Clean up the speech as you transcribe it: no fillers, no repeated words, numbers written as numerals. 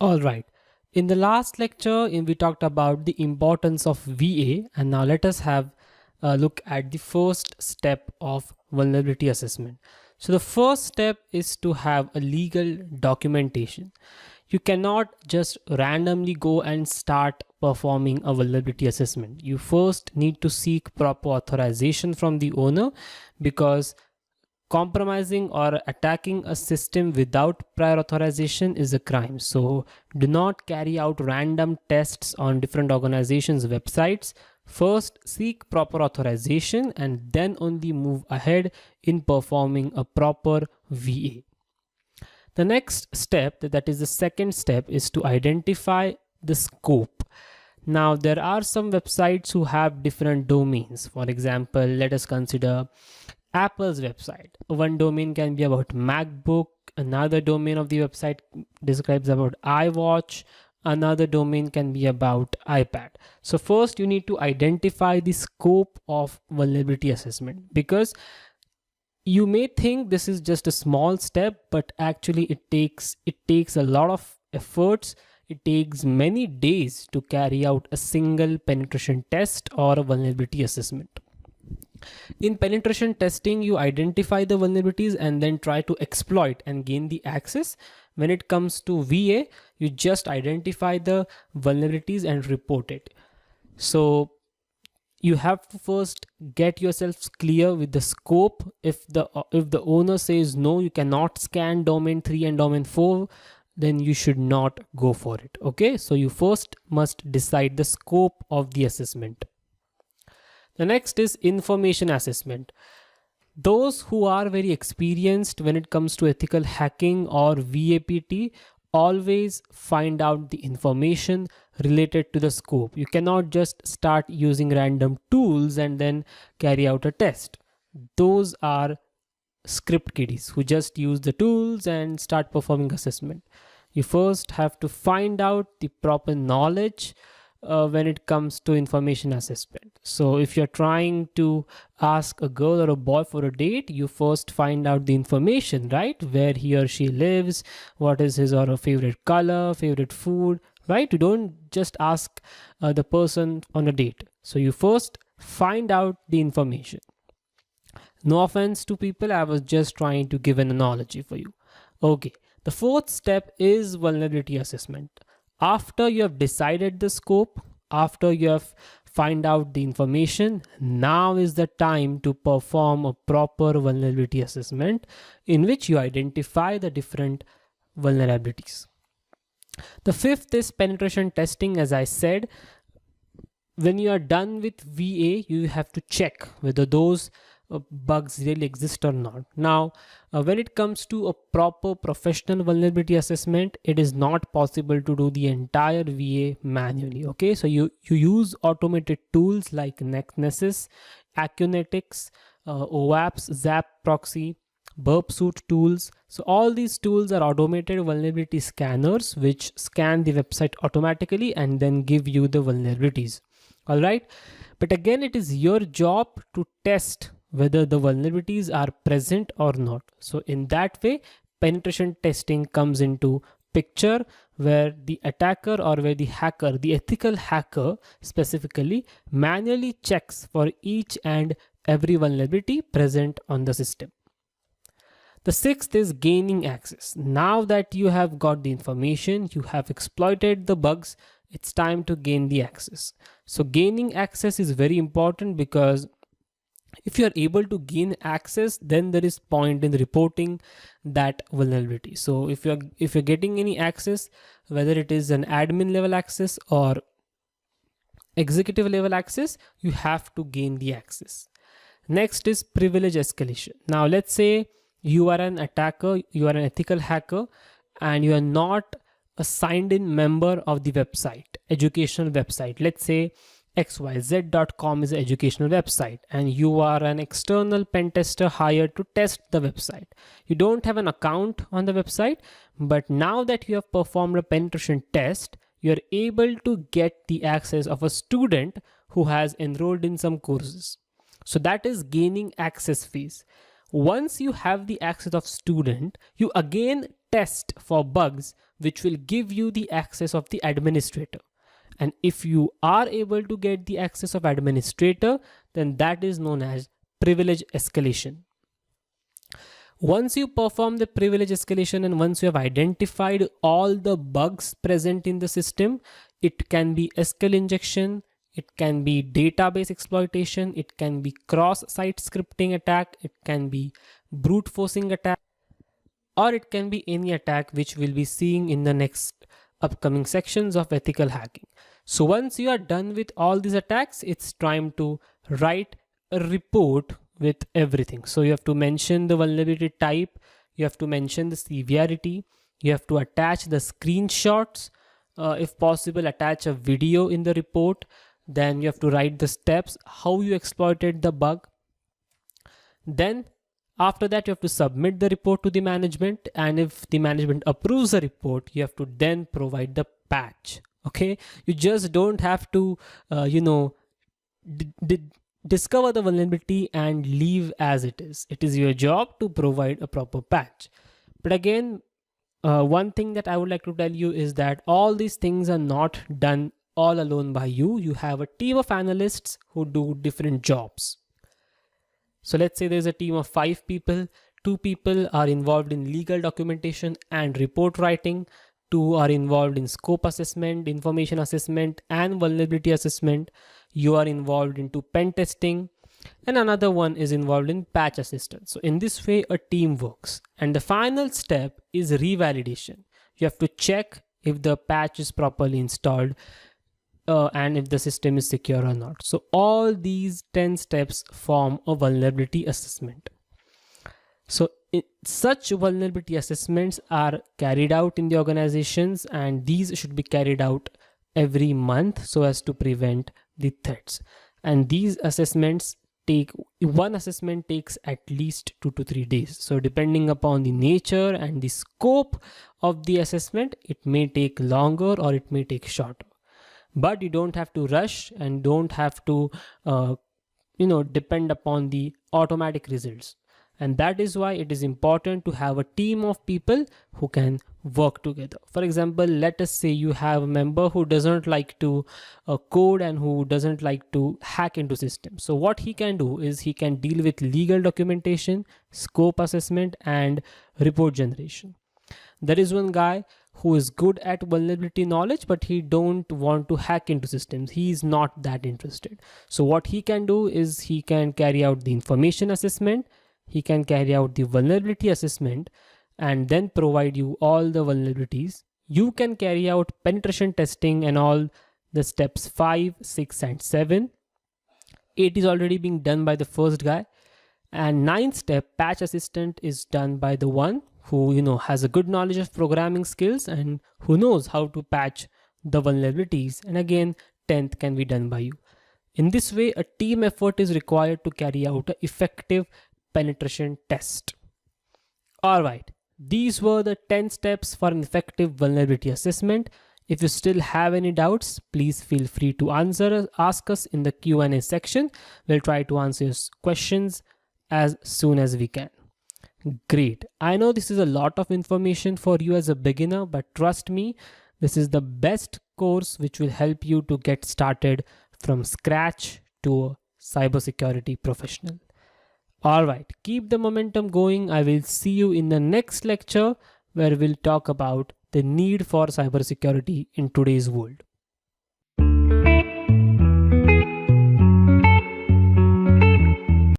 All right. In the last lecture, we talked about the importance of VA, and now let us have a look at the first step of vulnerability assessment. So the first step is to have a legal documentation. You cannot just randomly go and start performing a vulnerability assessment. You first need to seek proper authorization from the owner, because compromising or attacking a system without prior authorization is a crime. So do not carry out random tests on different organizations' websites. First, seek proper authorization and then only move ahead in performing a proper VA. The next step, that is the second step, is to identify the scope. Now, there are some websites who have different domains. For example, let us consider Apple's website. One domain can be about MacBook, another domain of the website describes about iWatch, another domain can be about iPad. So first you need to identify the scope of vulnerability assessment, because you may think this is just a small step, but actually it takes a lot of efforts. It takes many days to carry out a single penetration test or a vulnerability assessment. In penetration testing, you identify the vulnerabilities and then try to exploit and gain the access. When it comes to VA, you just identify the vulnerabilities and report it. So you have to first get yourselves clear with the scope. If the owner says no, you cannot scan domain 3 and domain 4, then you should not go for it. Okay, so you first must decide the scope of the assessment. The next is information assessment. Those who are very experienced when it comes to ethical hacking or VAPT always find out the information related to the scope. You cannot just start using random tools and then carry out a test. Those are script kiddies who just use the tools and start performing assessment. You first have to find out the proper knowledge when it comes to information assessment. So if you're trying to ask a girl or a boy for a date, you first find out the information, right? Where he or she lives, what is his or her favorite color, favorite food, right? You don't just ask the person on a date. So you first find out the information. No offense to people, I was just trying to give an analogy for you. Okay, the fourth step is vulnerability assessment. After you have decided the scope, after you have find out the information, now is the time to perform a proper vulnerability assessment in which you identify the different vulnerabilities. The fifth is penetration testing. As I said, when you are done with VA, you have to check whether those bugs really exist or not. Now, when it comes to a proper professional vulnerability assessment, it is not possible to do the entire VA manually. Okay, so you use automated tools like Nessus, Acunetics, OWASP, Zap Proxy, Burpsuit tools. So all these tools are automated vulnerability scanners which scan the website automatically and then give you the vulnerabilities. All right, but again, it is your job to test whether the vulnerabilities are present or not. So in that way, penetration testing comes into picture, where the attacker or where the hacker, the ethical hacker specifically, manually checks for each and every vulnerability present on the system. The sixth is gaining access. Now that you have got the information, you have exploited the bugs, it's time to gain the access. So gaining access is very important, because if you are able to gain access, then there is point in reporting that vulnerability. So if you're getting any access, whether it is an admin level access or executive level access, you have to gain the access. Next is privilege escalation. Now let's say you are an attacker, you are an ethical hacker, and you are not a signed in member of the website, educational website. Let's say xyz.com is an educational website, and you are an external pen tester hired to test the website. You don't have an account on the website, but now that you have performed a penetration test, you're able to get the access of a student who has enrolled in some courses. So that is gaining access fees. Once you have the access of student, you again test for bugs which will give you the access of the administrator. And if you are able to get the access of administrator, then that is known as privilege escalation. Once you perform the privilege escalation and once you have identified all the bugs present in the system, it can be SQL injection, it can be database exploitation, it can be cross-site scripting attack, it can be brute forcing attack, or it can be any attack which we'll be seeing in the next upcoming sections of ethical hacking. So once you are done with all these attacks, it's time to write a report with everything. So you have to mention the vulnerability type, you have to mention the severity, you have to attach the screenshots, if possible attach a video in the report, then you have to write the steps, how you exploited the bug. Then after that you have to submit the report to the management, and if the management approves the report, you have to then provide the patch. Okay, you just don't have to discover the vulnerability and leave as it is. It is your job to provide a proper patch. But again, one thing that I would like to tell you is that all these things are not done all alone by you. You have a team of analysts who do different jobs. So let's say there's a team of 5 people. 2 people are involved in legal documentation and report writing. 2 are involved in scope assessment, information assessment, and vulnerability assessment. You are involved into pen testing, and another one is involved in patch assistance. So in this way, a team works. And the final step is revalidation. You have to check if the patch is properly installed and if the system is secure or not. So all these 10 steps form a vulnerability assessment. So such vulnerability assessments are carried out in the organizations, and these should be carried out every month so as to prevent the threats. And these assessments one assessment takes at least 2 to 3 days. So depending upon the nature and the scope of the assessment, it may take longer or it may take shorter. But you don't have to rush and don't have to depend upon the automatic results. And that is why it is important to have a team of people who can work together. For example, let us say you have a member who doesn't like to code and who doesn't like to hack into systems. So what he can do is he can deal with legal documentation, scope assessment, and report generation. There is one guy who is good at vulnerability knowledge, but he don't want to hack into systems. He is not that interested. So what he can do is he can carry out the information assessment, he can carry out the vulnerability assessment, and then provide you all the vulnerabilities. You can carry out penetration testing and all the steps 5, 6, and 7. 8 is already being done by the first guy. And 9th step, patch assistant, is done by the one who has a good knowledge of programming skills and who knows how to patch the vulnerabilities. And again, 10th can be done by you. In this way, a team effort is required to carry out an effective penetration test. All right, these were the 10 steps for an effective vulnerability assessment. If you still have any doubts, please feel free to ask us in the Q&A section. We'll try to answer your questions as soon as we can. Great. I know this is a lot of information for you as a beginner, but trust me, this is the best course which will help you to get started from scratch to a cybersecurity professional. All right, keep the momentum going. I will see you in the next lecture where we'll talk about the need for cybersecurity in today's world.